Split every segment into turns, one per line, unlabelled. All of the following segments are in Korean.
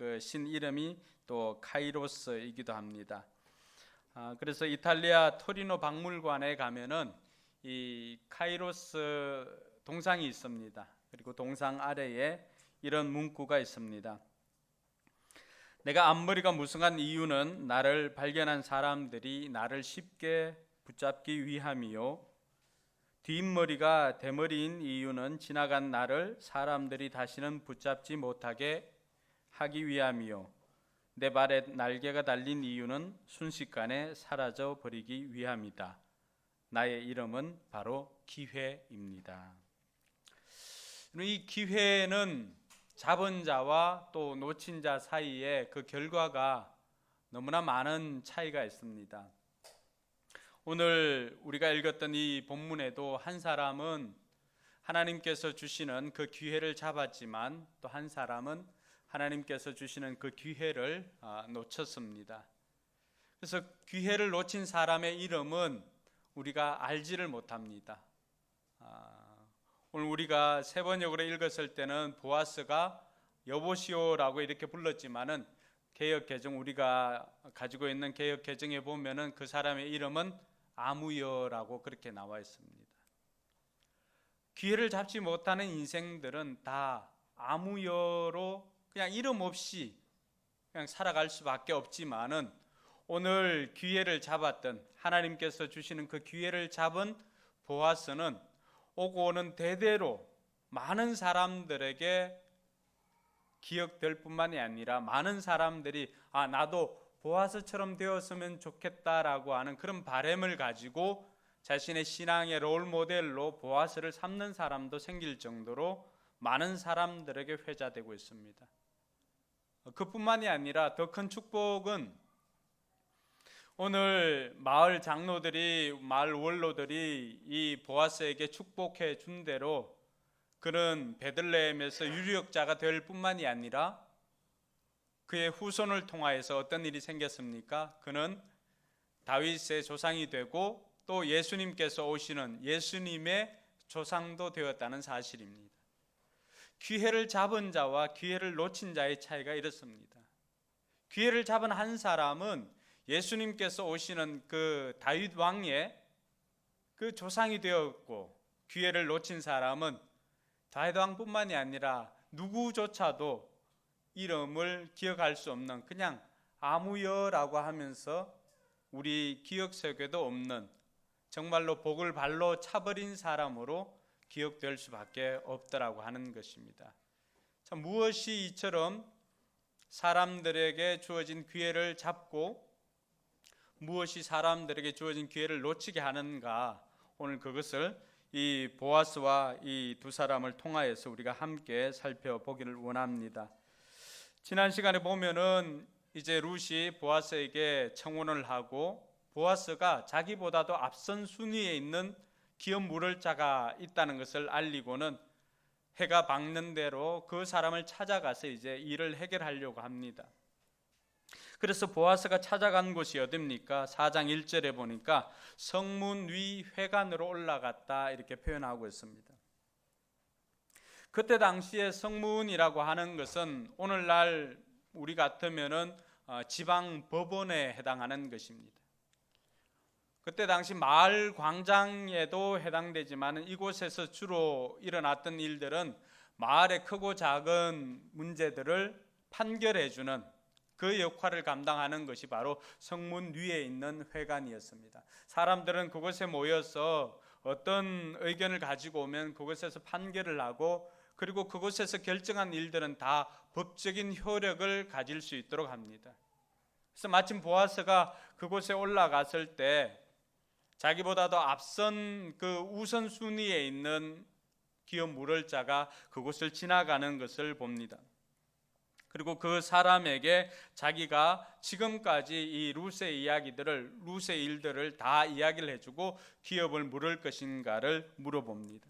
그 신 이름이 또 카이로스이기도 합니다. 그래서 이탈리아 토리노 박물관에 가면은 이 카이로스 동상이 있습니다. 그리고 동상 아래에 이런 문구가 있습니다. 내가 앞머리가 무성한 이유는 나를 발견한 사람들이 나를 쉽게 붙잡기 위함이요, 뒷머리가 대머리인 이유는 지나간 나를 사람들이 다시는 붙잡지 못하게 하기 위함이요, 내 발에 날개가 달린 이유는 순식간에 사라져 버리기 위함이다. 나의 이름은 바로 기회입니다. 이 기회는 잡은 자와 또 놓친 자 사이에 그 결과가 너무나 많은 차이가 있습니다. 오늘 우리가 읽었던 이 본문에도 한 사람은 하나님께서 주시는 그 기회를 잡았지만 또 한 사람은 하나님께서 주시는 그 기회를 놓쳤습니다. 그래서 기회를 놓친 사람의 이름은 우리가 알지를 못합니다. 오늘 우리가 세 번역으로 읽었을 때는 보아스가 여보시오라고 이렇게 불렀지만은 개역 개정, 우리가 가지고 있는 개역 개정에 보면은 그 사람의 이름은 아무여라고 그렇게 나와 있습니다. 기회를 잡지 못하는 인생들은 다 아무여로 그냥 이름 없이 그냥 살아갈 수밖에 없지만은 오늘 기회를 잡았던, 하나님께서 주시는 그 기회를 잡은 보아스는 오고 오는 대대로 많은 사람들에게 기억될 뿐만이 아니라 많은 사람들이 나도 보아스처럼 되었으면 좋겠다라고 하는 그런 바람을 가지고 자신의 신앙의 롤 모델로 보아스를 삼는 사람도 생길 정도로 많은 사람들에게 회자되고 있습니다. 그뿐만이 아니라 더 큰 축복은 오늘 마을 장로들이, 마을 원로들이 이 보아스에게 축복해 준 대로 그는 베들레헴에서 유력자가 될 뿐만이 아니라 그의 후손을 통하여서 어떤 일이 생겼습니까? 그는 다윗의 조상이 되고 또 예수님께서 오시는 예수님의 조상도 되었다는 사실입니다. 기회를 잡은 자와 기회를 놓친 자의 차이가 이렇습니다. 기회를 잡은 한 사람은 예수님께서 오시는 그 다윗 왕의 그 조상이 되었고, 기회를 놓친 사람은 다윗 왕뿐만이 아니라 누구조차도 이름을 기억할 수 없는 그냥 아무여라고 하면서 우리 기억 속에도 없는 정말로 복을 발로 차버린 사람으로 기억될 수밖에 없더라고 하는 것입니다. 참, 무엇이 이처럼 사람들에게 주어진 기회를 잡고 무엇이 사람들에게 주어진 기회를 놓치게 하는가, 오늘 그것을 이 보아스와 이 두 사람을 통하여서 우리가 함께 살펴보기를 원합니다. 지난 시간에 보면은 이제 룻이 보아스에게 청혼을 하고 보아스가 자기보다도 앞선 순위에 있는 기업 물을 자가 있다는 것을 알리고는 해가 밝는 대로 그 사람을 찾아가서 이제 일을 해결하려고 합니다. 그래서 보아스가 찾아간 곳이 어딥니까? 4장 1절에 보니까 성문 위 회관으로 올라갔다 이렇게 표현하고 있습니다. 그때 당시에 성문이라고 하는 것은 오늘날 우리 같으면은 지방 법원에 해당하는 것입니다. 그때 당시 마을 광장에도 해당되지만 이곳에서 주로 일어났던 일들은 마을의 크고 작은 문제들을 판결해 주는 그 역할을 감당하는 것이 바로 성문 위에 있는 회관이었습니다. 사람들은 그곳에 모여서 어떤 의견을 가지고 오면 그곳에서 판결을 하고, 그리고 그곳에서 결정한 일들은 다 법적인 효력을 가질 수 있도록 합니다. 그래서 마침 보아스가 그곳에 올라갔을 때 자기보다도 앞선 그 우선순위에 있는 기업 물을 자가 그곳을 지나가는 것을 봅니다. 그리고 그 사람에게 자기가 지금까지 이 룻의 이야기들을, 룻의 일들을 다 이야기를 해주고 기업을 물을 것인가를 물어봅니다.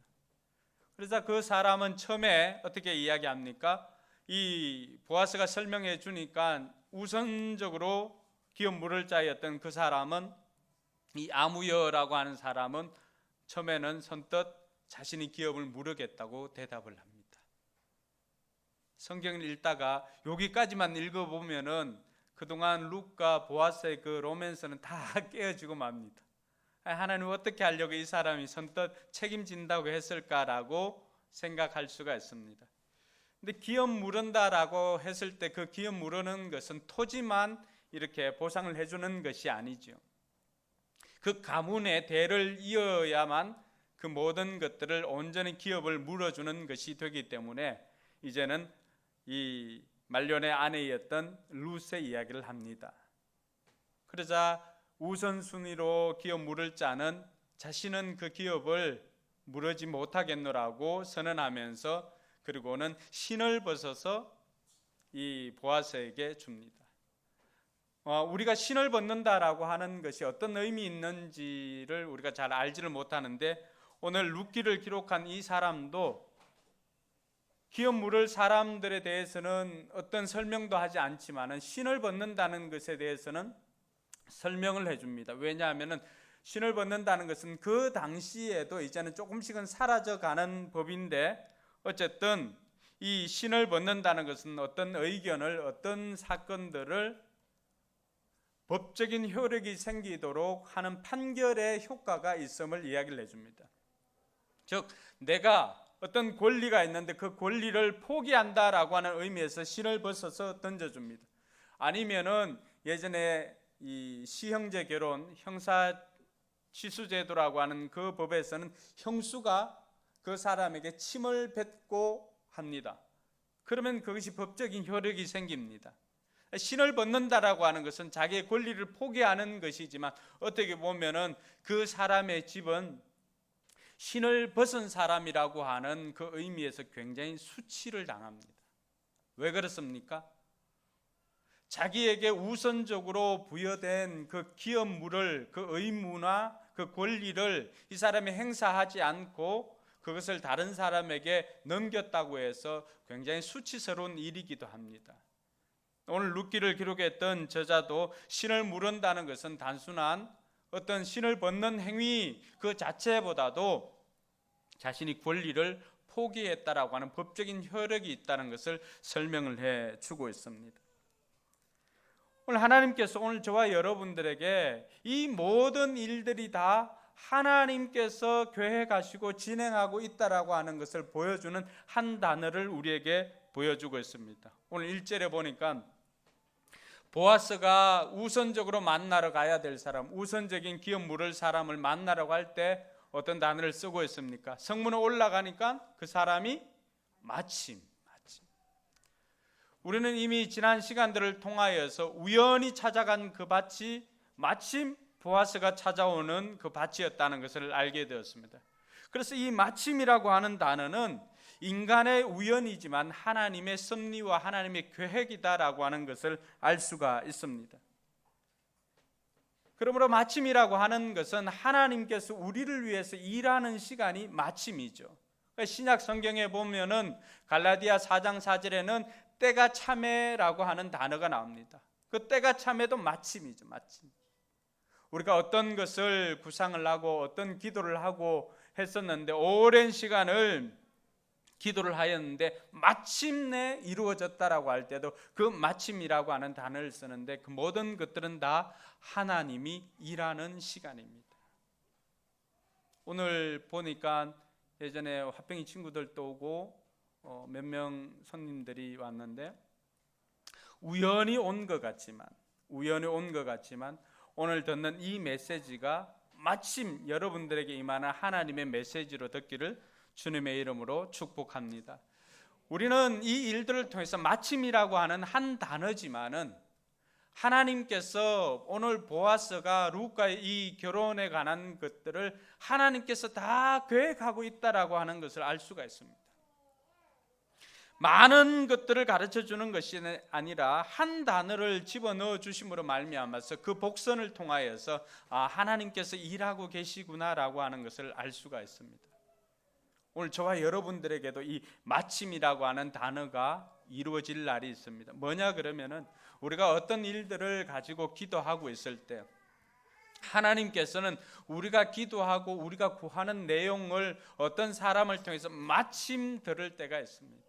그래서 그 사람은 처음에 어떻게 이야기합니까? 이 보아스가 설명해 주니까 우선적으로 기업 물을 자였던 그 사람은, 이 아무여라고 하는 사람은 처음에는 선뜻 자신이 기업을 물으겠다고 대답을 합니다. 성경을 읽다가 여기까지만 읽어보면은 그동안 룻과 보아스의 그 로맨스는 다 깨어지고 맙니다. 하나님 어떻게 하려고 이 사람이 선뜻 책임진다고 했을까라고 생각할 수가 있습니다. 근데 기업 무른다라고 했을 때 그 기업 무르는 것은 토지만 이렇게 보상을 해주는 것이 아니죠. 그 가문의 대를 이어야만 그 모든 것들을 온전히 기업을 물어주는 것이 되기 때문에 이제는 이 말년의 아내였던 룻의 이야기를 합니다. 그러자 우선순위로 기업 물을 자는 자신은 그 기업을 물으지 못하겠노라고 선언하면서 그리고는 신을 벗어서 이 보아스에게 줍니다. 우리가 신을 벗는다라고 하는 것이 어떤 의미 있는지를 우리가 잘 알지를 못하는데 오늘 룻기를 기록한 이 사람도 기업 물을 사람들에 대해서는 어떤 설명도 하지 않지만 신을 벗는다는 것에 대해서는 설명을 해줍니다. 왜냐하면 신을 벗는다는 것은 그 당시에도 이제는 조금씩은 사라져가는 법인데 어쨌든 이 신을 벗는다는 것은 어떤 의견을 어떤 사건들을 법적인 효력이 생기도록 하는 판결의 효과가 있음을 이야기를 해줍니다. 즉 내가 어떤 권리가 있는데 그 권리를 포기한다라고 하는 의미에서 신을 벗어서 던져줍니다. 아니면은 예전에 이 시형제 결혼 형사 취수제도라고 하는 그 법에서는 형수가 그 사람에게 침을 뱉고 합니다. 그러면 그것이 법적인 효력이 생깁니다. 신을 벗는다라고 하는 것은 자기의 권리를 포기하는 것이지만 어떻게 보면은 그 사람의 집은 신을 벗은 사람이라고 하는 그 의미에서 굉장히 수치를 당합니다. 왜 그렇습니까? 자기에게 우선적으로 부여된 그 기업물을 그 의무나 그 권리를 이 사람이 행사하지 않고 그것을 다른 사람에게 넘겼다고 해서 굉장히 수치스러운 일이기도 합니다. 오늘 룻기를 기록했던 저자도 신을 무른다는 것은 단순한 어떤 신을 벗는 행위 그 자체보다도 자신이 권리를 포기했다라고 하는 법적인 효력이 있다는 것을 설명을 해 주고 있습니다. 오늘 하나님께서 오늘 저와 여러분들에게 이 모든 일들이 다 하나님께서 계획하시고 진행하고 있다라고 하는 것을 보여주는 한 단어를 우리에게 보여주고 있습니다. 오늘 1절에 보니까 보아스가 우선적으로 만나러 가야 될 사람, 우선적인 기업 물을 사람을 만나려고 할 때 어떤 단어를 쓰고 있습니까? 성문에 올라가니까 그 사람이 마침. 우리는 이미 지난 시간들을 통하여서 우연히 찾아간 그 밭이 마침 보아스가 찾아오는 그 밭이었다는 것을 알게 되었습니다. 그래서 이 마침이라고 하는 단어는 인간의 우연이지만 하나님의 섭리와 하나님의 계획이다라고 하는 것을 알 수가 있습니다. 그러므로 마침이라고 하는 것은 하나님께서 우리를 위해서 일하는 시간이 마침이죠. 신약 성경에 보면은 갈라디아 4장 4절에는 때가 참에라고 하는 단어가 나옵니다. 그 때가 참에도 마침이죠. 마침. 우리가 어떤 것을 구상을 하고 어떤 기도를 하고 했었는데 오랜 시간을 기도를 하였는데 마침내 이루어졌다라고 할 때도 그 마침이라고 하는 단어를 쓰는데 그 모든 것들은 다 하나님이 일하는 시간입니다. 오늘 보니까 예전에 화평이 친구들도 오고 몇 명 손님들이 왔는데 우연히 온 것 같지만 오늘 듣는 이 메시지가 마침 여러분들에게 임하는 하나님의 메시지로 듣기를 주님의 이름으로 축복합니다. 우리는 이 일들을 통해서 마침이라고 하는 한 단어지만은 하나님께서 오늘 보아스가 룻과의 이 결혼에 관한 것들을 하나님께서 다 계획하고 있다라고 하는 것을 알 수가 있습니다. 많은 것들을 가르쳐 주는 것이 아니라 한 단어를 집어넣어 주심으로 말미암아서 그 복선을 통하여서 하나님께서 일하고 계시구나라고 하는 것을 알 수가 있습니다. 오늘 저와 여러분들에게도 이 마침이라고 하는 단어가 이루어질 날이 있습니다. 뭐냐 그러면은 우리가 어떤 일들을 가지고 기도하고 있을 때 하나님께서는 우리가 기도하고 우리가 구하는 내용을 어떤 사람을 통해서 마침 들을 때가 있습니다.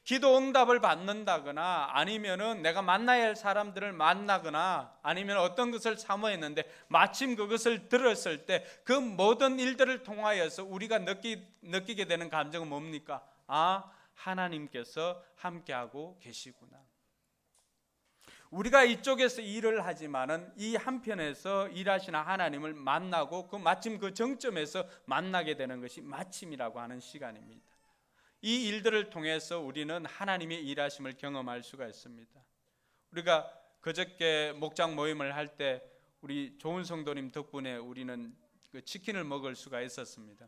기도 응답을 받는다거나 아니면은 내가 만나야 할 사람들을 만나거나 아니면 어떤 것을 사모했는데 마침 그것을 들었을 때 그 모든 일들을 통하여서 우리가 느끼게 되는 감정은 뭡니까? 아, 하나님께서 함께하고 계시구나. 우리가 이쪽에서 일을 하지만은 이 한편에서 일하시는 하나님을 만나고 마침 그 정점에서 만나게 되는 것이 마침이라고 하는 시간입니다. 이 일들을 통해서 우리는 하나님의 일하심을 경험할 수가 있습니다. 우리가 그저께 목장 모임을 할 때 우리 좋은 성도님 덕분에 우리는 그 치킨을 먹을 수가 있었습니다.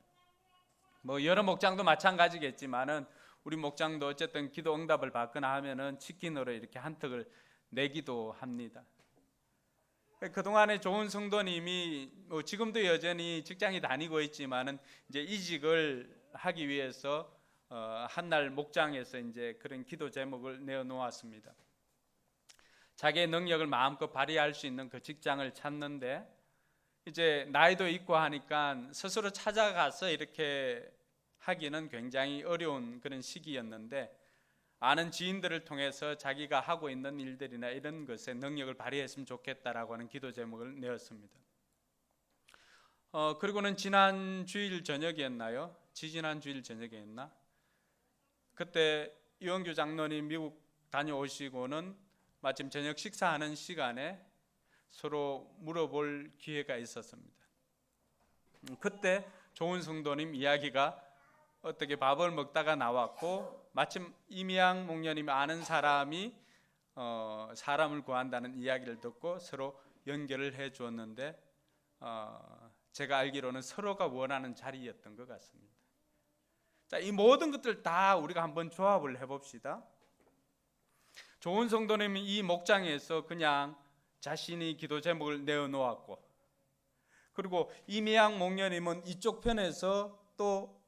뭐 여러 목장도 마찬가지겠지만은 우리 목장도 어쨌든 기도 응답을 받거나 하면은 치킨으로 이렇게 한턱을 내기도 합니다. 그동안에 좋은 성도님이 뭐 지금도 여전히 직장에 다니고 있지만은 이제 이직을 하기 위해서 한날 목장에서 이제 그런 기도 제목을 내어 놓았습니다. 자기의 능력을 마음껏 발휘할 수 있는 그 직장을 찾는데 이제 나이도 있고 하니까 스스로 찾아가서 이렇게 하기는 굉장히 어려운 그런 시기였는데 아는 지인들을 통해서 자기가 하고 있는 일들이나 이런 것에 능력을 발휘했으면 좋겠다라고 하는 기도 제목을 내었습니다. 그리고는 지난 주일 저녁이었나요? 지지난 주일 저녁이었나? 그때 이원규 장로님 미국 다녀오시고는 마침 저녁 식사하는 시간에 서로 물어볼 기회가 있었습니다. 그때 좋은 성도님 이야기가 어떻게 밥을 먹다가 나왔고 마침 이미양 목녀님 아는 사람이 사람을 구한다는 이야기를 듣고 서로 연결을 해 주었는데 제가 알기로는 서로가 원하는 자리였던 것 같습니다. 자, 이 모든 것들 다 우리가 한번 조합을 해봅시다. 좋은 성도님이 이 목장에서 그냥 자신이 기도 제목을 내어놓았고 그리고 이미양 목녀님은 이쪽 편에서 또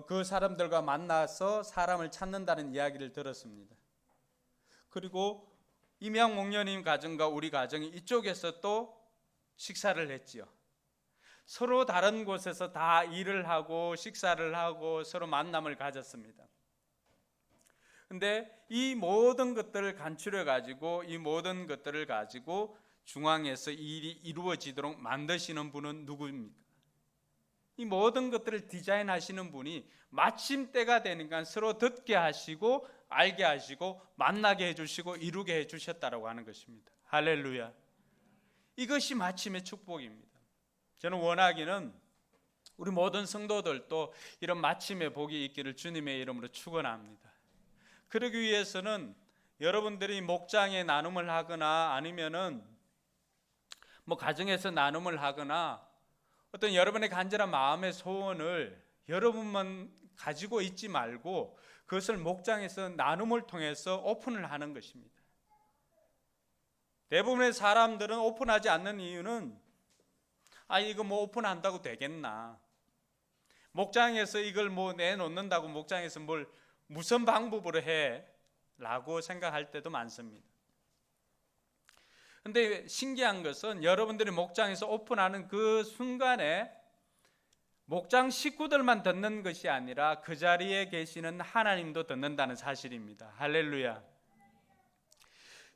그 사람들과 만나서 사람을 찾는다는 이야기를 들었습니다. 그리고 이미양 목녀님 가정과 우리 가정이 이쪽에서 또 식사를 했지요. 서로 다른 곳에서 다 일을 하고 식사를 하고 서로 만남을 가졌습니다. 근데 이 모든 것들을 간추려 가지고 이 모든 것들을 가지고 중앙에서 일이 이루어지도록 만드시는 분은 누구입니까? 이 모든 것들을 디자인하시는 분이 마침 때가 되니까 서로 듣게 하시고 알게 하시고 만나게 해주시고 이루게 해주셨다라고 하는 것입니다. 할렐루야. 이것이 마침의 축복입니다. 저는 원하기는 우리 모든 성도들도 이런 마침의 복이 있기를 주님의 이름으로 축원합니다. 그러기 위해서는 여러분들이 목장에 나눔을 하거나 아니면은 뭐 가정에서 나눔을 하거나 어떤 여러분의 간절한 마음의 소원을 여러분만 가지고 있지 말고 그것을 목장에서 나눔을 통해서 오픈을 하는 것입니다. 대부분의 사람들은 오픈하지 않는 이유는 이거 뭐 오픈한다고 되겠나? 목장에서 이걸 뭐 내놓는다고 목장에서 뭘 무슨 방법으로 해? 라고 생각할 때도 많습니다. 근데 신기한 것은 여러분들이 목장에서 오픈하는 그 순간에 목장 식구들만 듣는 것이 아니라 그 자리에 계시는 하나님도 듣는다는 사실입니다. 할렐루야.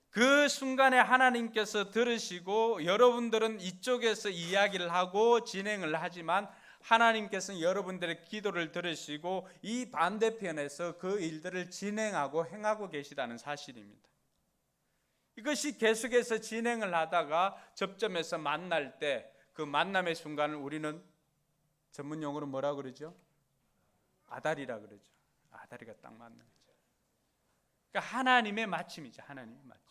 그 순간에 하나님께서 들으시고 여러분들은 이쪽에서 이야기를 하고 진행을 하지만 하나님께서는 여러분들의 기도를 들으시고 이 반대편에서 그 일들을 진행하고 행하고 계시다는 사실입니다. 이것이 계속해서 진행을 하다가 접점에서 만날 때 그 만남의 순간을 우리는 전문 용어로 뭐라 그러죠? 아다리라 그러죠. 아다리가 딱 맞는 거죠. 그러니까 하나님의 마침이죠. 하나님의 마침.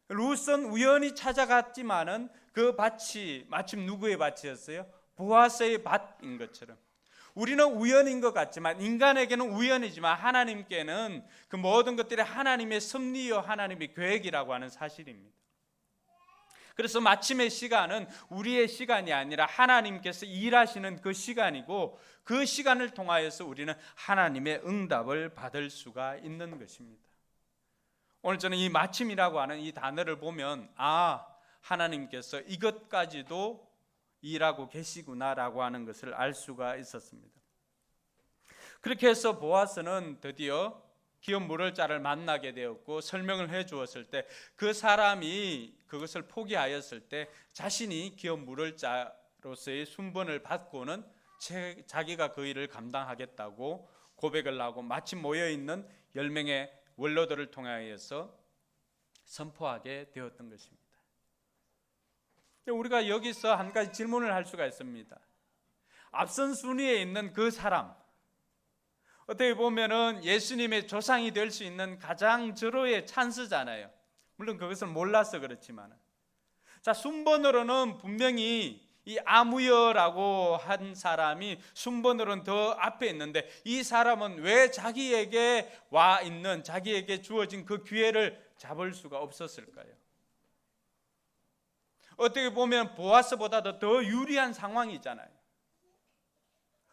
룻은 우연히 찾아갔지만은 그 밭이 마침 누구의 밭이었어요? 보아스의 밭인 것처럼 우리는 우연인 것 같지만 인간에게는 우연이지만 하나님께는 그 모든 것들이 하나님의 섭리요 하나님의 계획이라고 하는 사실입니다. 그래서 마침의 시간은 우리의 시간이 아니라 하나님께서 일하시는 그 시간이고 그 시간을 통하여서 우리는 하나님의 응답을 받을 수가 있는 것입니다. 오늘 저는 이 마침이라고 하는 이 단어를 보면 하나님께서 이것까지도 일하고 계시구나라고 하는 것을 알 수가 있었습니다. 그렇게 해서 보아스는 드디어 기업 물을 자를 만나게 되었고, 설명을 해 주었을 때 그 사람이 그것을 포기하였을 때 자신이 기업 물을 자로서의 순번을 받고는 자기가 그 일을 감당하겠다고 고백을 하고, 마침 모여있는 10명의 원로들을 통하여서 선포하게 되었던 것입니다. 우리가 여기서 한 가지 질문을 할 수가 있습니다. 앞선 순위에 있는 그 사람, 어떻게 보면은 예수님의 조상이 될 수 있는 가장 절호의 찬스잖아요. 물론 그것을 몰라서 그렇지만, 자, 순번으로는 분명히 이 아무여라고 한 사람이 순번으로는 더 앞에 있는데, 이 사람은 왜 자기에게 와 있는, 자기에게 주어진 그 기회를 잡을 수가 없었을까요? 어떻게 보면 보아스보다도 더 유리한 상황이잖아요.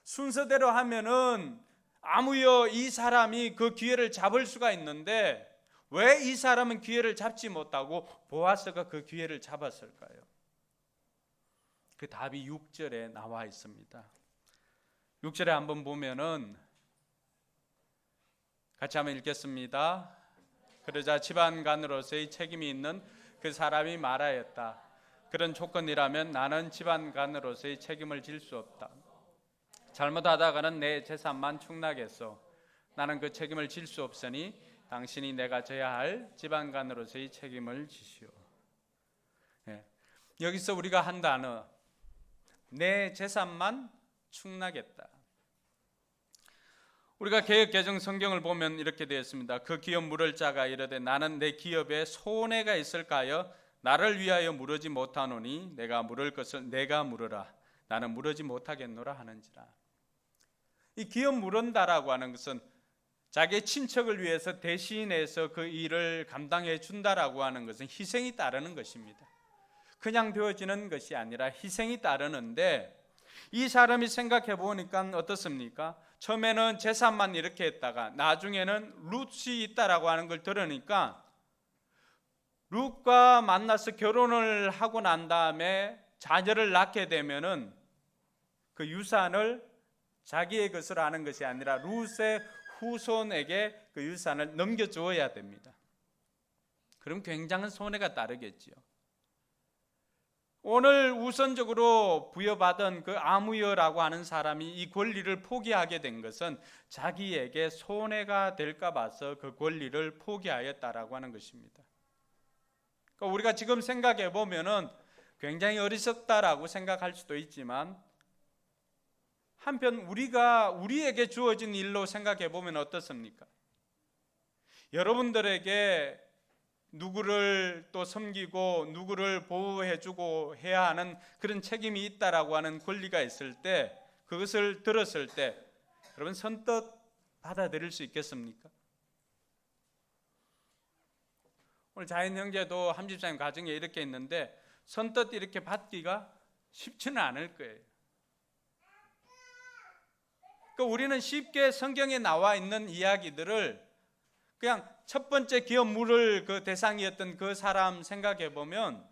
순서대로 하면은 아무여 이 사람이 그 기회를 잡을 수가 있는데, 왜 이 사람은 기회를 잡지 못하고 보아스가 그 기회를 잡았을까요? 그 답이 6절에 나와 있습니다. 6절에 한번 보면은 같이 한번 읽겠습니다. 그러자 집안간으로서의 책임이 있는 그 사람이 말하였다. 그런 조건이라면 나는 집안간으로서의 책임을 질 수 없다. 잘못하다가는 내 재산만 축나겠소. 나는 그 책임을 질 수 없으니 당신이 내가 져야 할 집안간으로서의 책임을 지시오. 여기서 우리가 한 단어, 내 재산만 축나겠다. 우리가 개역 개정 성경을 보면 이렇게 되어 있습니다. 그 기업 물을 자가 이르되 나는 내 기업에 손해가 있을까요? 나를 위하여 물으지 못하노니 내가 물을 것을 내가 물으라. 나는 물으지 못하겠노라 하는지라. 이 기업 물은다라고 하는 것은 자기의 친척을 위해서 대신해서 그 일을 감당해 준다라고 하는 것은 희생이 따르는 것입니다. 그냥 되어지는 것이 아니라 희생이 따르는데, 이 사람이 생각해 보니까 어떻습니까? 처음에는 재산만 이렇게 했다가 나중에는 룻이 있다라고 하는 걸 들으니까 룻과 만나서 결혼을 하고 난 다음에 자녀를 낳게 되면은 그 유산을 자기의 것으로 하는 것이 아니라 룻의 후손에게 그 유산을 넘겨주어야 됩니다. 그럼 굉장한 손해가 따르겠지요. 오늘 우선적으로 부여받은 그 아무여라고 하는 사람이 이 권리를 포기하게 된 것은 자기에게 손해가 될까 봐서 그 권리를 포기하였다라고 하는 것입니다. 그러니까 우리가 지금 생각해 보면은 굉장히 어리석다라고 생각할 수도 있지만, 한편 우리에게 주어진 일로 생각해 보면 어떻습니까? 여러분들에게 누구를 또 섬기고 누구를 보호해주고 해야 하는 그런 책임이 있다라고 하는 권리가 있을 때, 그것을 들었을 때 여러분 선뜻 받아들일 수 있겠습니까? 오늘 자연 형제도 함집사님 가정에 이렇게 있는데 선뜻 이렇게 받기가 쉽지는 않을 거예요. 그러니까 우리는 쉽게 성경에 나와 있는 이야기들을 그냥 첫 번째 기업 물을 그 대상이었던 그 사람 생각해 보면,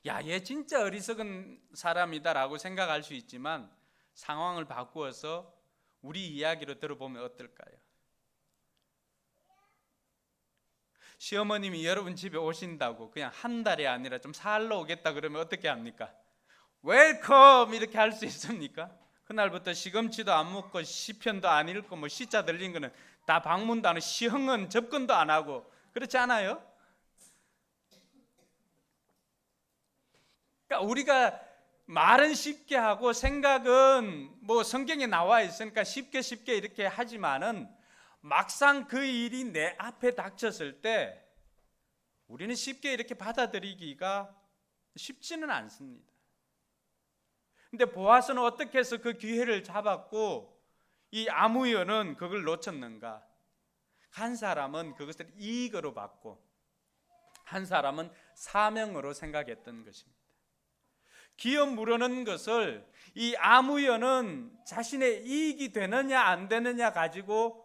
야, 얘 진짜 어리석은 사람이다라고 생각할 수 있지만, 상황을 바꾸어서 우리 이야기로 들어보면 어떨까요? 시어머님이 여러분 집에 오신다고 그냥 한 달이 아니라 좀 살러 오겠다 그러면 어떻게 합니까? 웰컴 이렇게 할 수 있습니까? 그날부터 시금치도 안 먹고 시편도 안 읽고 뭐 시자 들린 거는 다 방문도 안 하고 시흥은 접근도 안 하고 그렇지 않아요? 그러니까 우리가 말은 쉽게 하고 생각은 뭐 성경에 나와 있으니까 쉽게 이렇게 하지만은 막상 그 일이 내 앞에 닥쳤을 때 우리는 쉽게 이렇게 받아들이기가 쉽지는 않습니다. 근데 보아스는 어떻게 해서 그 기회를 잡았고 이 아무여는 그걸 놓쳤는가? 한 사람은 그것을 이익으로 받고 한 사람은 사명으로 생각했던 것입니다. 기업 물으는 것을 이 아무여는 자신의 이익이 되느냐 안 되느냐 가지고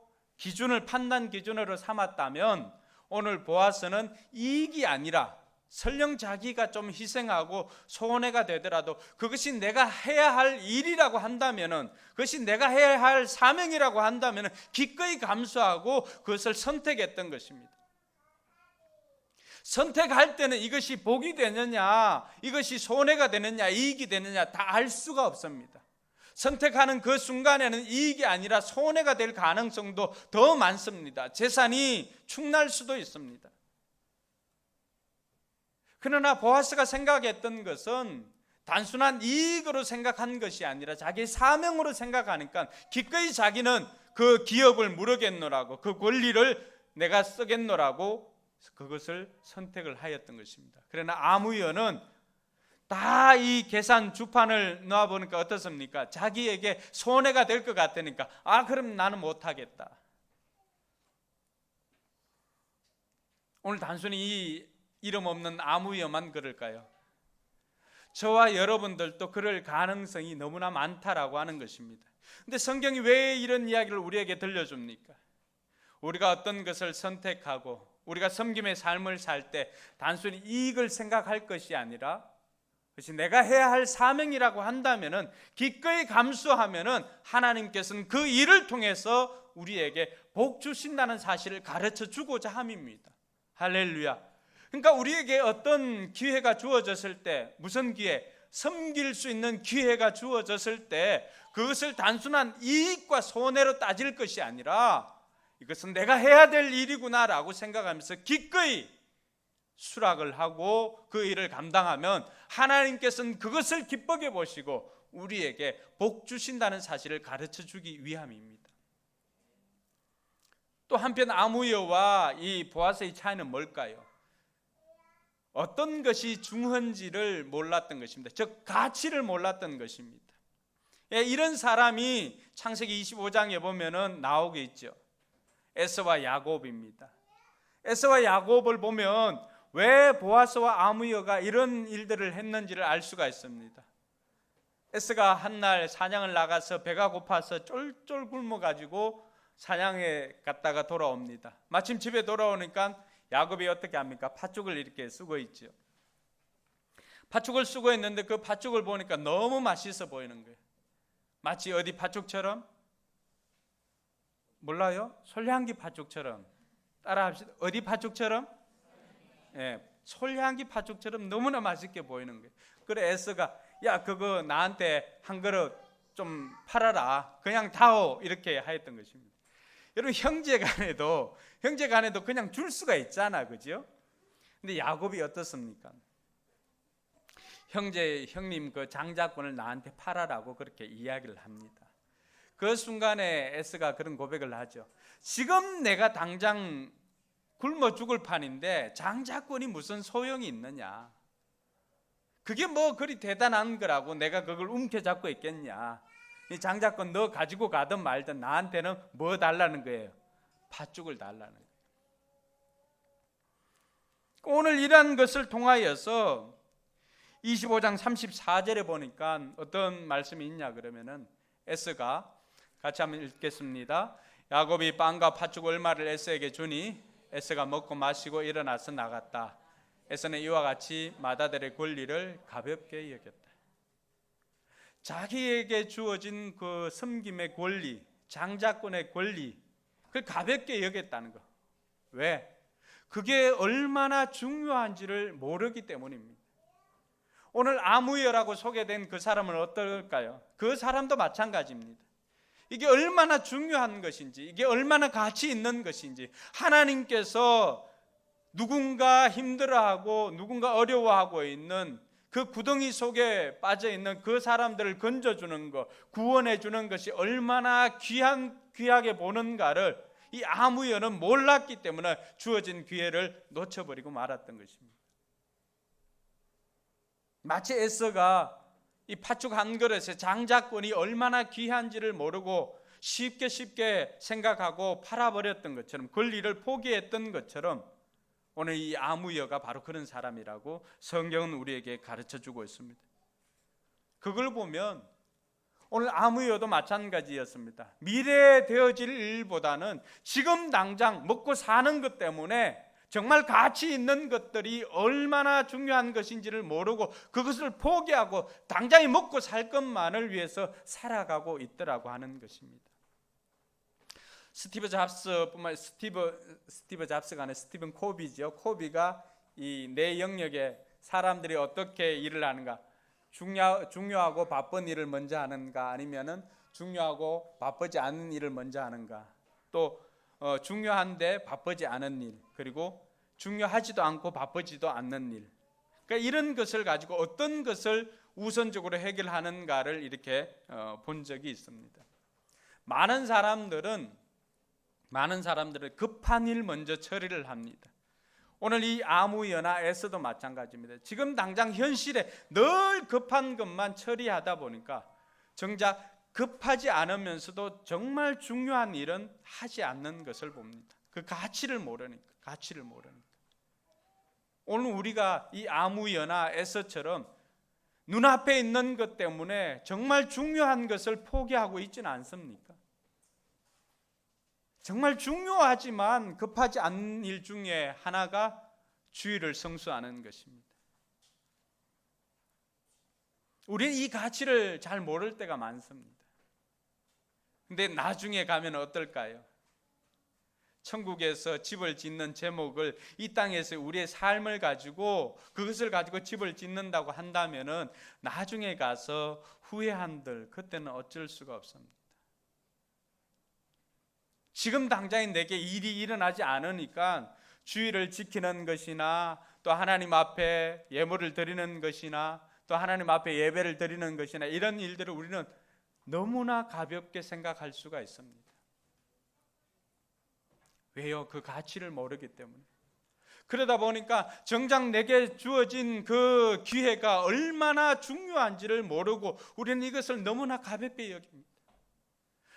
판단 기준으로 삼았다면, 오늘 보아스는 이익이 아니라 설령 자기가 좀 희생하고 손해가 되더라도 그것이 내가 해야 할 일이라고 한다면은, 그것이 내가 해야 할 사명이라고 한다면은 기꺼이 감수하고 그것을 선택했던 것입니다. 선택할 때는 이것이 복이 되느냐, 이것이 손해가 되느냐, 이익이 되느냐 다 알 수가 없습니다. 선택하는 그 순간에는 이익이 아니라 손해가 될 가능성도 더 많습니다. 재산이 축날 수도 있습니다. 그러나 보아스가 생각했던 것은 단순한 이익으로 생각한 것이 아니라 자기의 사명으로 생각하니까 기꺼이 자기는 그 기업을 물어겠노라고, 그 권리를 내가 쓰겠노라고 그것을 선택을 하였던 것입니다. 그러나 아무여는 다 이 계산 주판을 놓아보니까 어떻습니까? 자기에게 손해가 될 것 같으니까 그럼 나는 못하겠다. 오늘 단순히 이 이름 없는 아무여만 그럴까요? 저와 여러분들도 그럴 가능성이 너무나 많다라고 하는 것입니다. 근데 성경이 왜 이런 이야기를 우리에게 들려줍니까? 우리가 어떤 것을 선택하고 우리가 섬김의 삶을 살 때 단순히 이익을 생각할 것이 아니라 그것이 내가 해야 할 사명이라고 한다면은 기꺼이 감수하면은 하나님께서는 그 일을 통해서 우리에게 복 주신다는 사실을 가르쳐 주고자 함입니다. 할렐루야. 그러니까 우리에게 어떤 기회가 주어졌을 때, 무슨 기회? 섬길 수 있는 기회가 주어졌을 때 그것을 단순한 이익과 손해로 따질 것이 아니라 이것은 내가 해야 될 일이구나라고 생각하면서 기꺼이 수락을 하고 그 일을 감당하면 하나님께서는 그것을 기쁘게 보시고 우리에게 복 주신다는 사실을 가르쳐 주기 위함입니다. 또 한편 아무여와 이 보아스의 차이는 뭘까요? 어떤 것이 중요한지를 몰랐던 것입니다. 즉 가치를 몰랐던 것입니다. 이런 사람이 창세기 25장에 보면은 나오게 있죠. 에서와 야곱입니다. 에서와 야곱을 보면 왜 보아스와 아무여가 이런 일들을 했는지를 알 수가 있습니다. 에서가 한날 사냥을 나가서 배가 고파서 쫄쫄 굶어가지고 사냥에 갔다가 돌아옵니다. 마침 집에 돌아오니까 야곱이 어떻게 합니까? 팥죽을 이렇게 쓰고 있죠. 팥죽을 쓰고 있는데 그 팥죽을 보니까 너무 맛있어 보이는 거예요. 마치 어디 팥죽처럼? 몰라요? 솔향기 팥죽처럼. 따라합시다. 어디 팥죽처럼? 솔향기 팥죽처럼 너무나 맛있게 보이는 거예요. 그래 에서가 야 그거 나한테 한 그릇 좀 팔아라. 그냥 다오 이렇게 하였던 것입니다. 여러분 형제간에도 그냥 줄 수가 있잖아, 그죠? 근데 야곱이 어떻습니까? 형님 그 장자권을 나한테 팔아라고 그렇게 이야기를 합니다. 그 순간에 에스가 그런 고백을 하죠. 지금 내가 당장 굶어 죽을 판인데 장자권이 무슨 소용이 있느냐? 그게 뭐 그리 대단한 거라고 내가 그걸 움켜잡고 있겠냐? 이 장자권 너 가지고 가든 말든 나한테는 뭐 달라는 거예요? 팥죽을 달라는 거예요. 오늘 이러한 것을 통하여서 25장 34절에 보니까 어떤 말씀이 있냐 그러면은 에스가 같이 한번 읽겠습니다. 야곱이 빵과 팥죽 얼마를 에스에게 주니 에스가 먹고 마시고 일어나서 나갔다. 에스는 이와 같이 맏아들의 권리를 가볍게 여겼다. 자기에게 주어진 그 섬김의 권리, 장자권의 권리, 그걸 가볍게 여겼다는 거. 왜? 그게 얼마나 중요한지를 모르기 때문입니다. 오늘 아무여라고 소개된 그 사람은 어떨까요? 그 사람도 마찬가지입니다. 이게 얼마나 중요한 것인지, 이게 얼마나 가치 있는 것인지, 하나님께서 누군가 힘들어하고 누군가 어려워하고 있는 그 구덩이 속에 빠져 있는 그 사람들을 건져주는 것, 구원해 주는 것이 얼마나 귀하게 보는가를 이 아무여는 몰랐기 때문에 주어진 기회를 놓쳐버리고 말았던 것입니다. 마치 에서가 이 팥죽 한 그릇에 장자권이 얼마나 귀한지를 모르고 쉽게 생각하고 팔아버렸던 것처럼, 권리를 포기했던 것처럼 오늘 이 아무여가 바로 그런 사람이라고 성경은 우리에게 가르쳐주고 있습니다. 그걸 보면 오늘 아무여도 마찬가지였습니다. 미래에 되어질 일보다는 지금 당장 먹고 사는 것 때문에 정말 가치 있는 것들이 얼마나 중요한 것인지를 모르고 그것을 포기하고 당장에 먹고 살 것만을 위해서 살아가고 있더라고 하는 것입니다. 스티브 잡스가 아니라 스티븐 코비죠. 코비가 이 내 영역에 사람들이 어떻게 일을 하는가, 중요하고 바쁜 일을 먼저 하는가, 아니면은 중요하고 바쁘지 않은 일을 먼저 하는가, 또 중요한데 바쁘지 않은 일, 그리고 중요하지도 않고 바쁘지도 않는 일. 그러니까 이런 것을 가지고 어떤 것을 우선적으로 해결하는가를 이렇게 본 적이 있습니다. 많은 사람들은 급한 일 먼저 처리를 합니다. 오늘 이 아무연화에서도 마찬가지입니다. 지금 당장 현실에 늘 급한 것만 처리하다 보니까 정작 급하지 않으면서도 정말 중요한 일은 하지 않는 것을 봅니다. 그 가치를 모르니까. 오늘 우리가 이 아무연화에서처럼 눈앞에 있는 것 때문에 정말 중요한 것을 포기하고 있지는 않습니까? 정말 중요하지만 급하지 않은 일 중에 하나가 주의를 성수하는 것입니다. 우리는 이 가치를 잘 모를 때가 많습니다. 근데 나중에 가면 어떨까요? 천국에서 집을 짓는 제목을 이 땅에서 우리의 삶을 가지고 그것을 가지고 집을 짓는다고 한다면은 나중에 가서 후회한들 그때는 어쩔 수가 없습니다. 지금 당장에 내게 일이 일어나지 않으니까 주의를 지키는 것이나 또 하나님 앞에 예물을 드리는 것이나 또 하나님 앞에 예배를 드리는 것이나 이런 일들을 우리는 너무나 가볍게 생각할 수가 있습니다. 왜요? 그 가치를 모르기 때문에. 그러다 보니까 정작 내게 주어진 그 기회가 얼마나 중요한지를 모르고 우리는 이것을 너무나 가볍게 여깁니다.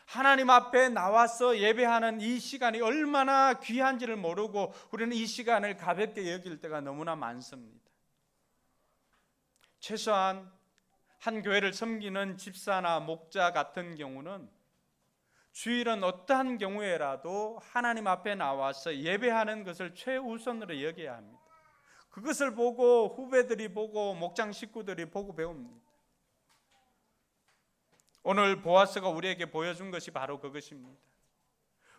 하나님 앞에 나와서 예배하는 이 시간이 얼마나 귀한지를 모르고 우리는 이 시간을 가볍게 여길 때가 너무나 많습니다. 최소한 한 교회를 섬기는 집사나 목자 같은 경우는 주일은 어떠한 경우에라도 하나님 앞에 나와서 예배하는 것을 최우선으로 여겨야 합니다. 그것을 보고 후배들이 보고 목장 식구들이 보고 배웁니다. 오늘 보아스가 우리에게 보여준 것이 바로 그것입니다.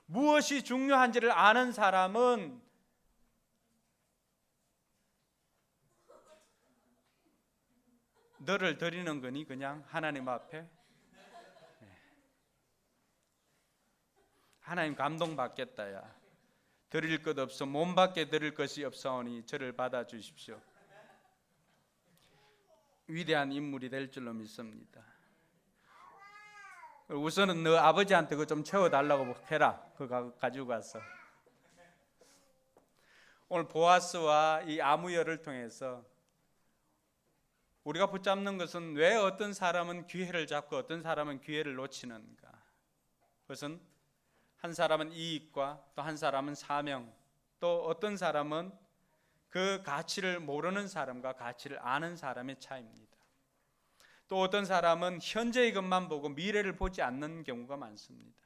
무엇이 중요한지를 아는 사람은 너를 드리는 거니 그냥 하나님 앞에 하나님 감동받겠다. 야 드릴 것 없어 몸밖에 드릴 것이 없사오니 저를 받아주십시오. 위대한 인물이 될 줄로 믿습니다. 우선은 너 아버지한테 그거 좀 채워달라고 해라. 그거 가지고 가서. 오늘 보아스와 이 아무여를 통해서 우리가 붙잡는 것은 왜 어떤 사람은 기회를 잡고 어떤 사람은 기회를 놓치는가. 그것은 한 사람은 이익과 또 한 사람은 사명, 또 어떤 사람은 그 가치를 모르는 사람과 가치를 아는 사람의 차이입니다. 또 어떤 사람은 현재의 것만 보고 미래를 보지 않는 경우가 많습니다.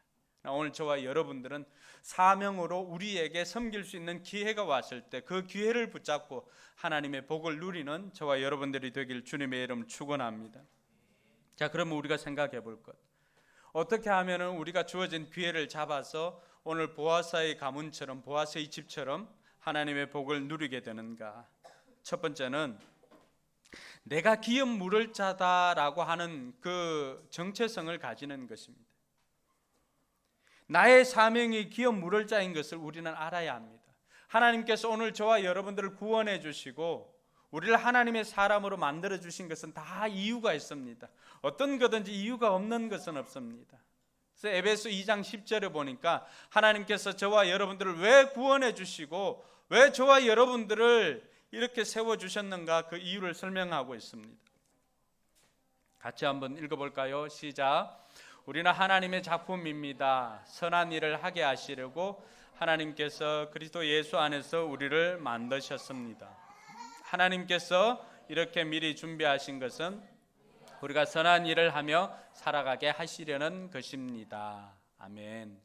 오늘 저와 여러분들은 사명으로 우리에게 섬길 수 있는 기회가 왔을 때 그 기회를 붙잡고 하나님의 복을 누리는 저와 여러분들이 되길 주님의 이름 축원합니다. 자, 그러면 우리가 생각해 볼 것. 어떻게 하면 우리가 주어진 기회를 잡아서 오늘 보아스의 가문처럼 보아스의 집처럼 하나님의 복을 누리게 되는가? 첫 번째는 내가 기업 물을 자다라고 하는 그 정체성을 가지는 것입니다. 나의 사명이 기업 물을 자인 것을 우리는 알아야 합니다. 하나님께서 오늘 저와 여러분들을 구원해 주시고 우리를 하나님의 사람으로 만들어 주신 것은 다 이유가 있습니다. 어떤 거든지 이유가 없는 것은 없습니다. 그래서 에베소 2장 10절에 보니까 하나님께서 저와 여러분들을 왜 구원해 주시고 왜 저와 여러분들을 이렇게 세워주셨는가 그 이유를 설명하고 있습니다. 같이 한번 읽어볼까요? 시작. 우리는 하나님의 작품입니다. 선한 일을 하게 하시려고 하나님께서 그리스도 예수 안에서 우리를 만드셨습니다. 하나님께서 이렇게 미리 준비하신 것은 우리가 선한 일을 하며 살아가게 하시려는 것입니다. 아멘.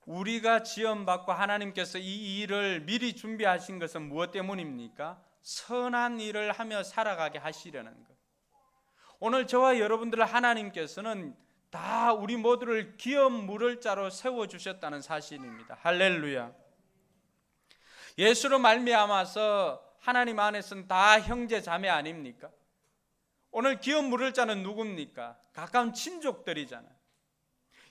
우리가 지원받고 하나님께서 이 일을 미리 준비하신 것은 무엇 때문입니까? 선한 일을 하며 살아가게 하시려는 것. 오늘 저와 여러분들을 하나님께서는 다 우리 모두를 기업 물을 자로 세워주셨다는 사실입니다. 할렐루야. 예수로 말미암아서 하나님 안에서는 다 형제 자매 아닙니까? 오늘 기업 물을 자는 누굽니까? 가까운 친족들이잖아요.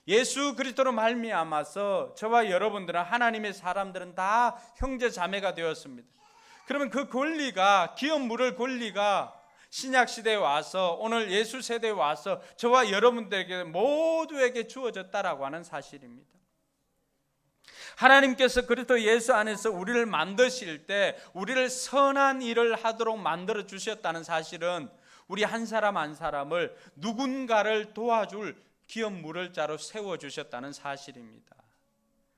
예수 그리스도로 말미암아서 저와 여러분들은 하나님의 사람들은 다 형제 자매가 되었습니다. 그러면 그 권리가, 기업 물을 권리가 신약 시대에 와서 오늘 예수 세대에 와서 저와 여러분들에게 모두에게 주어졌다라고 하는 사실입니다. 하나님께서 그리스도 예수 안에서 우리를 만드실 때 우리를 선한 일을 하도록 만들어 주셨다는 사실은 우리 한 사람 한 사람을 누군가를 도와줄 기업 물을 자로 세워주셨다는 사실입니다.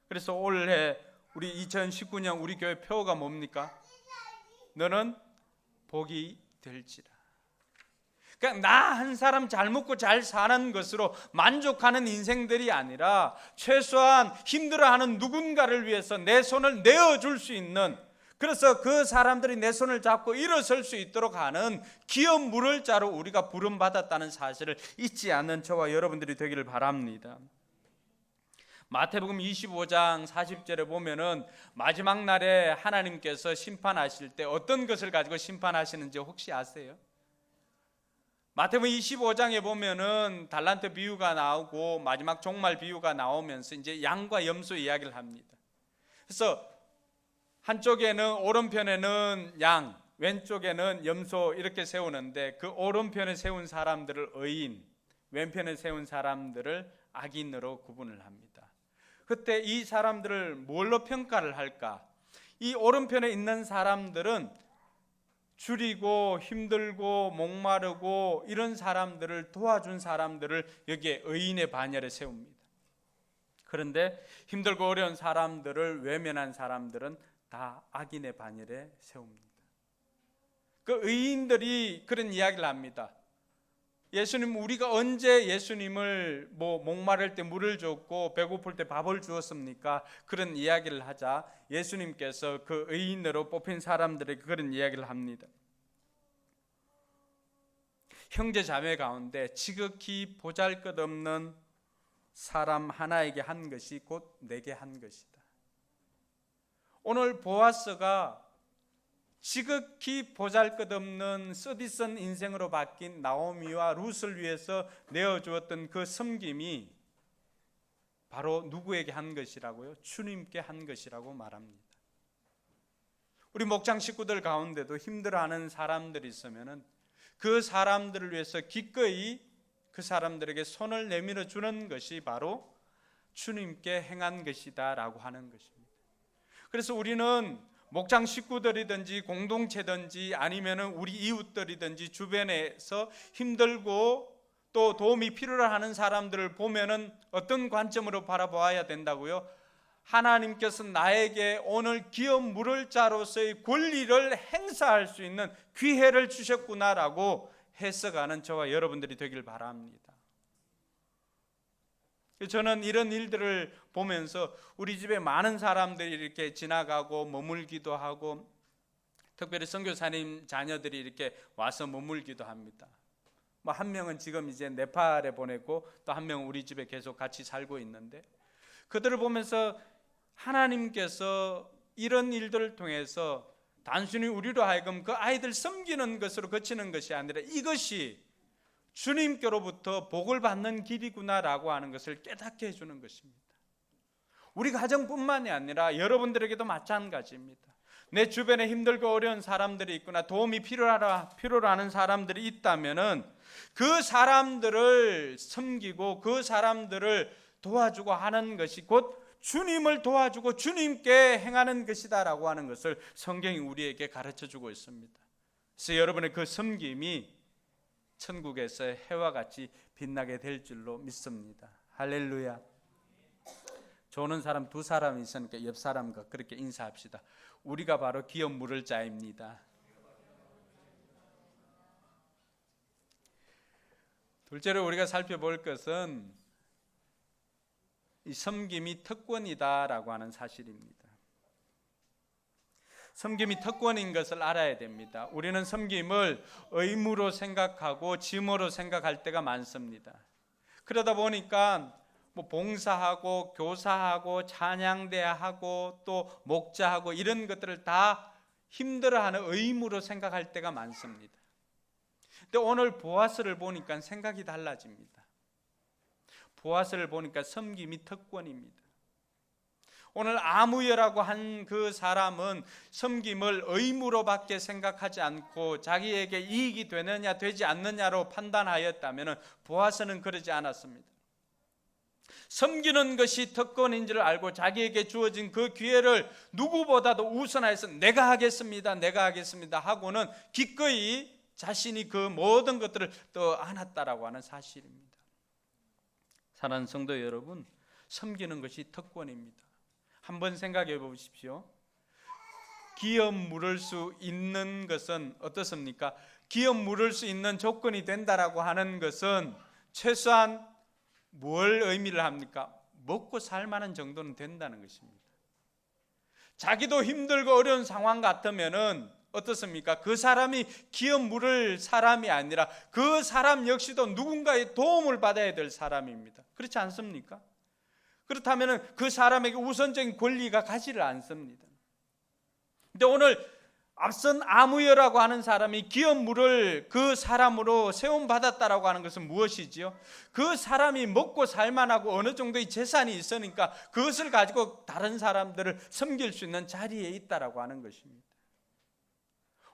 그래서 올해 우리 2019년 우리 교회 표어가 뭡니까? 너는 복이 될지라. 그러니까 나 한 사람 잘 먹고 잘 사는 것으로 만족하는 인생들이 아니라 최소한 힘들어하는 누군가를 위해서 내 손을 내어줄 수 있는, 그래서 그 사람들이 내 손을 잡고 일어설 수 있도록 하는 기업 물을 자로 우리가 부름받았다는 사실을 잊지 않는 저와 여러분들이 되기를 바랍니다. 마태복음 25장 40절에 보면은 마지막 날에 하나님께서 심판하실 때 어떤 것을 가지고 심판하시는지 혹시 아세요? 마태복음 25장에 보면은 달란트 비유가 나오고 마지막 종말 비유가 나오면서 이제 양과 염소 이야기를 합니다. 그래서 한쪽에는 오른편에는 양, 왼쪽에는 염소 이렇게 세우는데 그 오른편에 세운 사람들을 의인, 왼편에 세운 사람들을 악인으로 구분을 합니다. 그때 이 사람들을 뭘로 평가를 할까? 이 오른편에 있는 사람들은 줄이고 힘들고 목마르고 이런 사람들을 도와준 사람들을 여기에 의인의 반열에 세웁니다. 그런데 힘들고 어려운 사람들을 외면한 사람들은 다 악인의 반열에 세웁니다. 그 의인들이 그런 이야기를 합니다. 예수님, 우리가 언제 예수님을 목마를 때 물을 줬고 배고플 때 밥을 주었습니까? 그런 이야기를 하자 예수님께서 그 의인으로 뽑힌 사람들에게 그런 이야기를 합니다. 형제 자매 가운데 지극히 보잘것없는 사람 하나에게 한 것이 곧 내게 한 것이다. 오늘 보아스가 지극히 보잘것없는 쓰디쓴 인생으로 바뀐 나오미와 룻을 위해서 내어주었던 그 섬김이 바로 누구에게 한 것이라고요? 주님께 한 것이라고 말합니다. 우리 목장 식구들 가운데도 힘들어하는 사람들이 있으면은 그 사람들을 위해서 기꺼이 그 사람들에게 손을 내밀어 주는 것이 바로 주님께 행한 것이다라고 하는 것입니다. 그래서 우리는 목장 식구들이든지 공동체든지 아니면은 우리 이웃들이든지 주변에서 힘들고 또 도움이 필요하는 사람들을 보면은 어떤 관점으로 바라봐야 된다고요? 하나님께서 나에게 오늘 기업 물을 자로서의 권리를 행사할 수 있는 기회를 주셨구나라고 해석하는 저와 여러분들이 되길 바랍니다. 저는 이런 일들을 보면서 우리 집에 많은 사람들이 이렇게 지나가고 머물기도 하고 특별히 선교사님 자녀들이 이렇게 와서 머물기도 합니다. 한 명은 지금 이제 네팔에 보내고 또 한 명은 우리 집에 계속 같이 살고 있는데 그들을 보면서 하나님께서 이런 일들을 통해서 단순히 우리로 하여금 그 아이들 섬기는 것으로 그치는 것이 아니라 이것이 주님께로부터 복을 받는 길이구나라고 하는 것을 깨닫게 해주는 것입니다. 우리 가정뿐만이 아니라 여러분들에게도 마찬가지입니다. 내 주변에 힘들고 어려운 사람들이 있거나 도움이 필요로 하는 사람들이 있다면은 그 사람들을 섬기고 그 사람들을 도와주고 하는 것이 곧 주님을 도와주고 주님께 행하는 것이다라고 하는 것을 성경이 우리에게 가르쳐주고 있습니다. 그래서 여러분의 그 섬김이 천국에서 해와 같이 빛나게 될 줄로 믿습니다. 할렐루야. 좋은 사람 두 사람이 있으니까 옆 사람과 그렇게 인사합시다. 우리가 바로 기업 물을 자입니다. 둘째로 우리가 살펴볼 것은 이 섬김이 특권이다라고 하는 사실입니다. 섬김이 특권인 것을 알아야 됩니다. 우리는 섬김을 의무로 생각하고 짐으로 생각할 때가 많습니다. 그러다 보니까 봉사하고 교사하고 찬양대하고 또 목자하고 이런 것들을 다 힘들어하는 의무로 생각할 때가 많습니다. 근데 오늘 보아스를 보니까 생각이 달라집니다. 보아스를 보니까 섬김이 특권입니다. 오늘 아무여라고 한 그 사람은 섬김을 의무로밖에 생각하지 않고 자기에게 이익이 되느냐 되지 않느냐로 판단하였다면 보아스는 그러지 않았습니다. 섬기는 것이 특권인 줄 알고 자기에게 주어진 그 기회를 누구보다도 우선해서 내가 하겠습니다 하고는 기꺼이 자신이 그 모든 것들을 떠안았다라고 하는 사실입니다. 사랑하는 성도 여러분, 섬기는 것이 특권입니다. 한번 생각해 보십시오. 기업 물을 수 있는 것은 어떻습니까? 기업 물을 수 있는 조건이 된다라고 하는 것은 최소한 뭘 의미를 합니까? 먹고 살 만한 정도는 된다는 것입니다. 자기도 힘들고 어려운 상황 같으면은 어떻습니까? 그 사람이 기업 물을 사람이 아니라 그 사람 역시도 누군가의 도움을 받아야 될 사람입니다. 그렇지 않습니까? 그렇다면 그 사람에게 우선적인 권리가 가지를 않습니다. 근데 오늘 앞선 아무여라고 하는 사람이 기업 물을 그 사람으로 세움받았다라고 하는 것은 무엇이지요? 그 사람이 먹고 살만하고 어느 정도의 재산이 있으니까 그것을 가지고 다른 사람들을 섬길 수 있는 자리에 있다라고 하는 것입니다.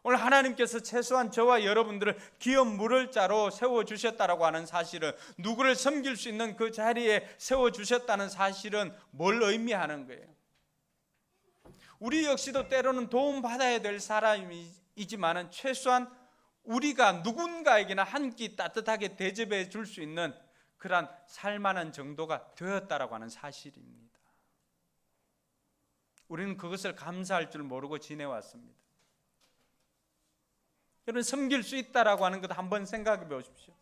오늘 하나님께서 최소한 저와 여러분들을 기업 물을 자로 세워주셨다라고 하는 사실은, 누구를 섬길 수 있는 그 자리에 세워주셨다는 사실은 뭘 의미하는 거예요? 우리 역시도 때로는 도움받아야 될 사람이지만 최소한 우리가 누군가에게나 한 끼 따뜻하게 대접해 줄 수 있는 그러한 살만한 정도가 되었다라고 하는 사실입니다. 우리는 그것을 감사할 줄 모르고 지내왔습니다. 여러분, 섬길 수 있다라고 하는 것 한번 생각해 보십시오.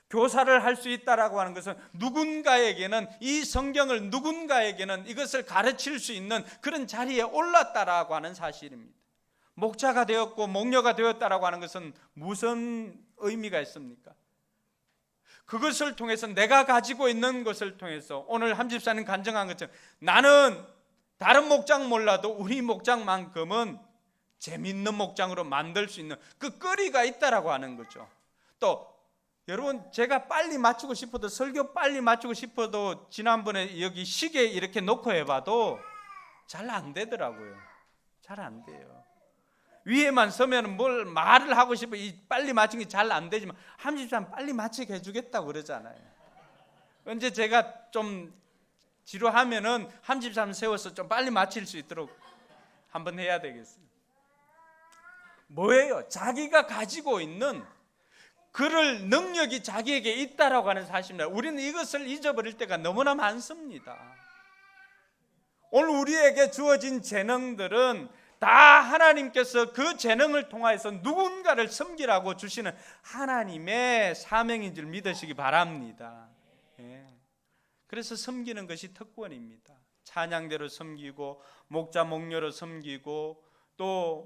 교사를 할 수 있다라고 하는 것은 누군가에게는 이 성경을 누군가에게는 이것을 가르칠 수 있는 그런 자리에 올랐다라고 하는 사실입니다. 목자가 되었고 목녀가 되었다라고 하는 것은 무슨 의미가 있습니까? 그것을 통해서 내가 가지고 있는 것을 통해서 오늘 함 집사님 간증한 것처럼 나는 다른 목장 몰라도 우리 목장만큼은 재밌는 목장으로 만들 수 있는 그 거리가 있다라고 하는 거죠. 또 여러분, 제가 빨리 맞추고 싶어도, 설교 빨리 맞추고 싶어도 지난번에 여기 시계 이렇게 놓고 해봐도 잘 안 되더라고요. 잘 안 돼요. 위에만 서면 뭘 말을 하고 싶어 빨리 맞추는 게 잘 안 되지만 함 집사님 빨리 맞추게 해주겠다고 그러잖아요. 언제 제가 좀 지루하면은 함 집사님 세워서 좀 빨리 맞힐 수 있도록 한번 해야 되겠어요. 뭐예요? 자기가 가지고 있는 그럴 능력이 자기에게 있다라고 하는 사실입니다. 우리는 이것을 잊어버릴 때가 너무나 많습니다. 오늘 우리에게 주어진 재능들은 다 하나님께서 그 재능을 통하여서 누군가를 섬기라고 주시는 하나님의 사명인 줄 믿으시기 바랍니다. 그래서 섬기는 것이 특권입니다. 찬양대로 섬기고 목자 목녀로 섬기고 또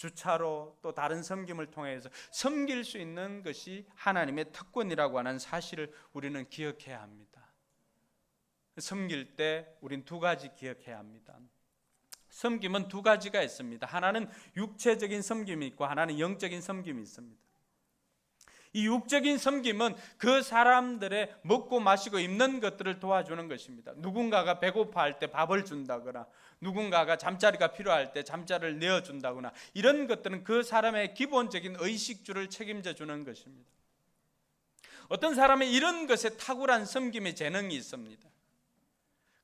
주차로 또 다른 섬김을 통해서 섬길 수 있는 것이 하나님의 특권이라고 하는 사실을 우리는 기억해야 합니다. 섬길 때 우린 두 가지 기억해야 합니다. 섬김은 두 가지가 있습니다. 하나는 육체적인 섬김이 있고 하나는 영적인 섬김이 있습니다. 이 육적인 섬김은 그 사람들의 먹고 마시고 입는 것들을 도와주는 것입니다. 누군가가 배고파할 때 밥을 준다거나 누군가가 잠자리가 필요할 때 잠자리를 내어준다거나 이런 것들은 그 사람의 기본적인 의식주를 책임져 주는 것입니다. 어떤 사람은 이런 것에 탁월한 섬김의 재능이 있습니다.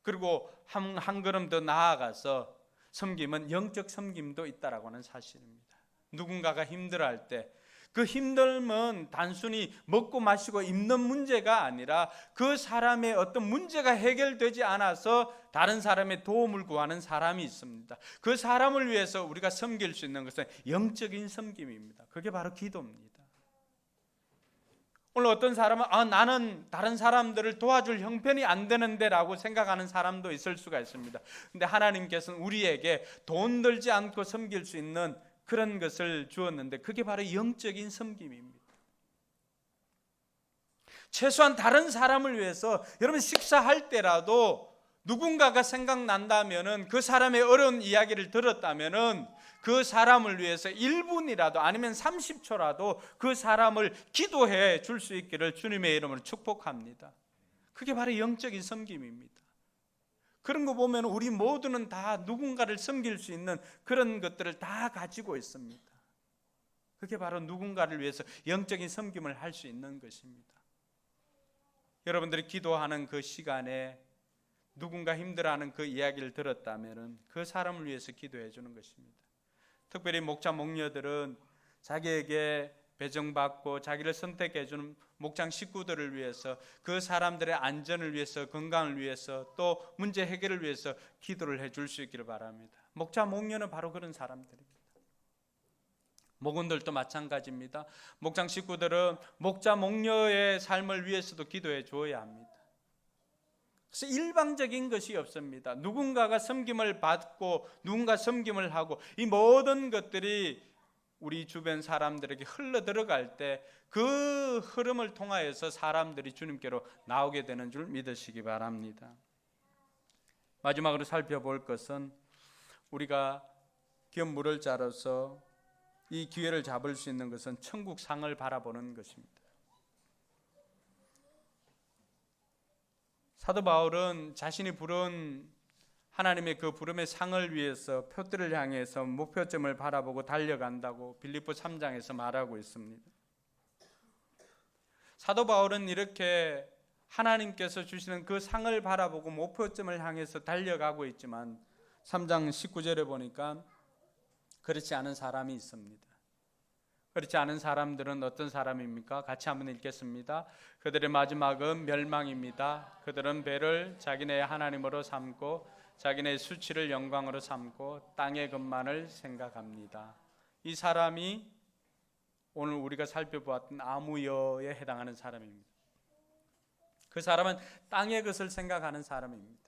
그리고 한 걸음 더 나아가서 섬김은 영적 섬김도 있다라고 하는 사실입니다. 누군가가 힘들어할 때 그 힘듦은 단순히 먹고 마시고 입는 문제가 아니라 그 사람의 어떤 문제가 해결되지 않아서 다른 사람의 도움을 구하는 사람이 있습니다. 그 사람을 위해서 우리가 섬길 수 있는 것은 영적인 섬김입니다. 그게 바로 기도입니다. 오늘 어떤 사람은 나는 다른 사람들을 도와줄 형편이 안 되는데 라고 생각하는 사람도 있을 수가 있습니다. 근데 하나님께서는 우리에게 돈 들지 않고 섬길 수 있는 그런 것을 주었는데 그게 바로 영적인 섬김입니다. 최소한 다른 사람을 위해서 여러분 식사할 때라도 누군가가 생각난다면은 그 사람의 어려운 이야기를 들었다면은 그 사람을 위해서 1분이라도 아니면 30초라도 그 사람을 기도해 줄 수 있기를 주님의 이름으로 축복합니다. 그게 바로 영적인 섬김입니다. 그런 거 보면 우리 모두는 다 누군가를 섬길 수 있는 그런 것들을 다 가지고 있습니다. 그게 바로 누군가를 위해서 영적인 섬김을 할 수 있는 것입니다. 여러분들이 기도하는 그 시간에 누군가 힘들어하는 그 이야기를 들었다면 그 사람을 위해서 기도해 주는 것입니다. 특별히 목자 목녀들은 자기에게 배정받고 자기를 선택해 주는 목장 식구들을 위해서, 그 사람들의 안전을 위해서, 건강을 위해서, 또 문제 해결을 위해서 기도를 해 줄 수 있기를 바랍니다. 목자 목녀는 바로 그런 사람들입니다. 목원들도 마찬가지입니다. 목장 식구들은 목자 목녀의 삶을 위해서도 기도해 줘야 합니다. 그래서 일방적인 것이 없습니다. 누군가가 섬김을 받고 누군가 섬김을 하고 이 모든 것들이 우리 주변 사람들에게 흘러 들어갈 때 그 흐름을 통하여서 사람들이 주님께로 나오게 되는 줄 믿으시기 바랍니다. 마지막으로 살펴볼 것은 우리가 기업 물을 자로서 이 기회를 잡을 수 있는 것은 천국 상을 바라보는 것입니다. 사도 바울은 자신이 부른 하나님의 그 부름의 상을 위해서 표들을 향해서 목표점을 바라보고 달려간다고 빌립보 3장에서 말하고 있습니다. 사도 바울은 이렇게 하나님께서 주시는 그 상을 바라보고 목표점을 향해서 달려가고 있지만 3장 19절에 보니까 그렇지 않은 사람이 있습니다. 그렇지 않은 사람들은 어떤 사람입니까? 같이 한번 읽겠습니다. 그들의 마지막은 멸망입니다. 그들은 배를 자기네 하나님으로 삼고 자기네 수치를 영광으로 삼고 땅의 것만을 생각합니다. 이 사람이 오늘 우리가 살펴보았던 아무여에 해당하는 사람입니다. 그 사람은 땅의 것을 생각하는 사람입니다.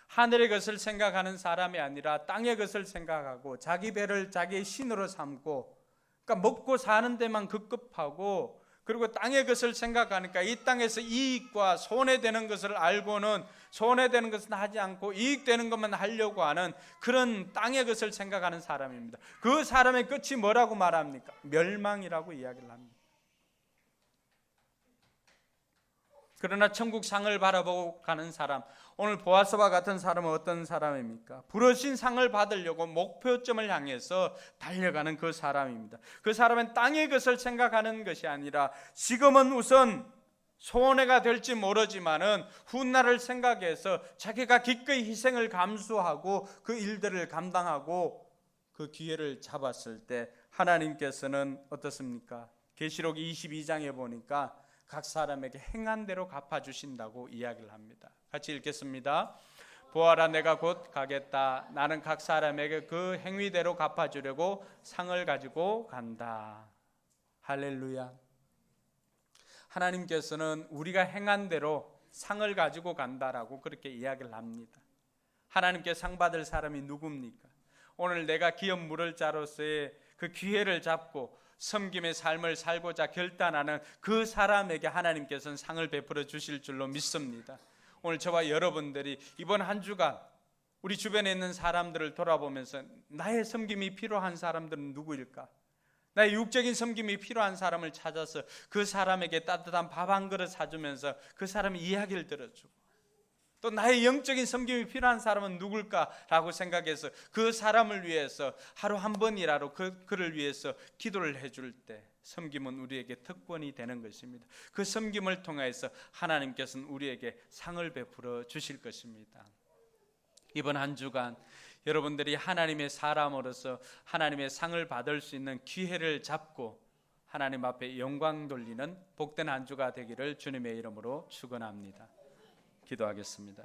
하늘의 것을 생각하는 사람이 아니라 땅의 것을 생각하고 자기 배를 자기의 신으로 삼고, 그러니까 먹고 사는 데만 급급하고, 그리고 땅의 것을 생각하니까 이 땅에서 이익과 손해되는 것을 알고는 손해되는 것은 하지 않고 이익되는 것만 하려고 하는 그런 땅의 것을 생각하는 사람입니다. 그 사람의 끝이 뭐라고 말합니까? 멸망이라고 이야기를 합니다. 그러나 천국 상을 바라보고 가는 사람, 오늘 보아스와 같은 사람은 어떤 사람입니까? 부르신 상을 받으려고 목표점을 향해서 달려가는 그 사람입니다. 그 사람은 땅의 것을 생각하는 것이 아니라 지금은 우선 손해가 될지 모르지만은 훗날을 생각해서 자기가 기꺼이 희생을 감수하고 그 일들을 감당하고 그 기회를 잡았을 때 하나님께서는 어떻습니까? 계시록 22장에 보니까 각 사람에게 행한 대로 갚아주신다고 이야기를 합니다. 같이 읽겠습니다. 보아라, 내가 곧 가겠다. 나는 각 사람에게 그 행위대로 갚아주려고 상을 가지고 간다. 할렐루야. 하나님께서는 우리가 행한 대로 상을 가지고 간다라고 그렇게 이야기를 합니다. 하나님께 상 받을 사람이 누굽니까? 오늘 내가 기업 물을 자로서의 그 기회를 잡고 섬김의 삶을 살고자 결단하는 그 사람에게 하나님께서는 상을 베풀어 주실 줄로 믿습니다. 오늘 저와 여러분들이 이번 한 주간 우리 주변에 있는 사람들을 돌아보면서 나의 섬김이 필요한 사람들은 누구일까? 나의 육적인 섬김이 필요한 사람을 찾아서 그 사람에게 따뜻한 밥 한 그릇 사주면서 그 사람의 이야기를 들어주고, 또 나의 영적인 섬김이 필요한 사람은 누굴까라고 생각해서 그 사람을 위해서 하루 한 번이라도 그를 위해서 기도를 해줄 때 섬김은 우리에게 특권이 되는 것입니다. 그 섬김을 통해서 하나님께서는 우리에게 상을 베풀어 주실 것입니다. 이번 한 주간 여러분들이 하나님의 사람으로서 하나님의 상을 받을 수 있는 기회를 잡고 하나님 앞에 영광 돌리는 복된 한 주가 되기를 주님의 이름으로 축원합니다. 기도하겠습니다.